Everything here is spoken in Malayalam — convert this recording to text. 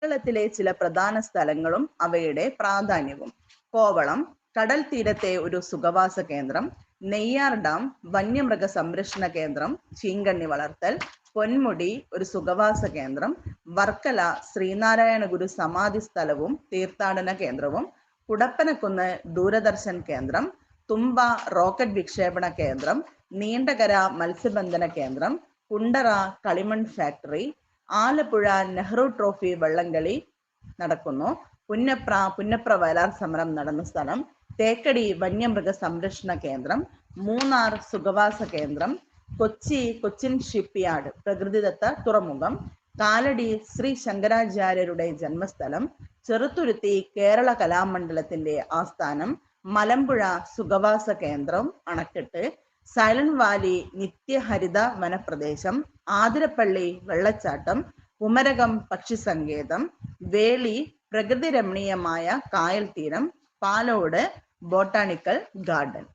കേരളത്തിലെ ചില പ്രധാന സ്ഥലങ്ങളും അവയുടെ പ്രാധാന്യവും. കോവളം കടൽ തീരത്തെ ഒരു സുഖവാസ കേന്ദ്രം. നെയ്യാർ ഡാം വന്യമൃഗ സംരക്ഷണ കേന്ദ്രം, ചീങ്കണ്ണി വളർത്തൽ. പൊന്മുടി ഒരു സുഖവാസ കേന്ദ്രം. വർക്കല ശ്രീനാരായണ ഗുരു സമാധി സ്ഥലവും തീർത്ഥാടന കേന്ദ്രവും. കുടപ്പനക്കുന്ന് ദൂരദർശൻ കേന്ദ്രം. തുമ്പ റോക്കറ്റ് വിക്ഷേപണ കേന്ദ്രം. നീണ്ടകര മത്സ്യബന്ധന കേന്ദ്രം. കുണ്ടറ കളിമൺ ഫാക്ടറി. ആലപ്പുഴ നെഹ്റു ട്രോഫി വള്ളംകളി നടക്കുന്നു. പുന്നപ്ര വയലാർ സമരം നടന്ന സ്ഥലം. തേക്കടി വന്യമൃഗ സംരക്ഷണ കേന്ദ്രം. മൂന്നാർ സുഖവാസ കേന്ദ്രം. കൊച്ചിൻ ഷിപ്പ്യാർഡ് പ്രകൃതിദത്ത തുറമുഖം. കാലടി ശ്രീ ശങ്കരാചാര്യരുടെ ജന്മസ്ഥലം. ചെറുത്തുരുത്തി കേരള കലാമണ്ഡലത്തിന്റെ ആസ്ഥാനം. മലമ്പുഴ സുഖവാസ കേന്ദ്രം അണക്കെട്ട്. സൈലന്റ് വാലി നിത്യഹരിത വനപ്രദേശം. ആതിരപ്പള്ളി വെള്ളച്ചാട്ടം. കുമരകം പക്ഷി സങ്കേതം. വേളി പ്രകൃതി രമണീയമായ കായൽ തീരം. Palode botanical garden.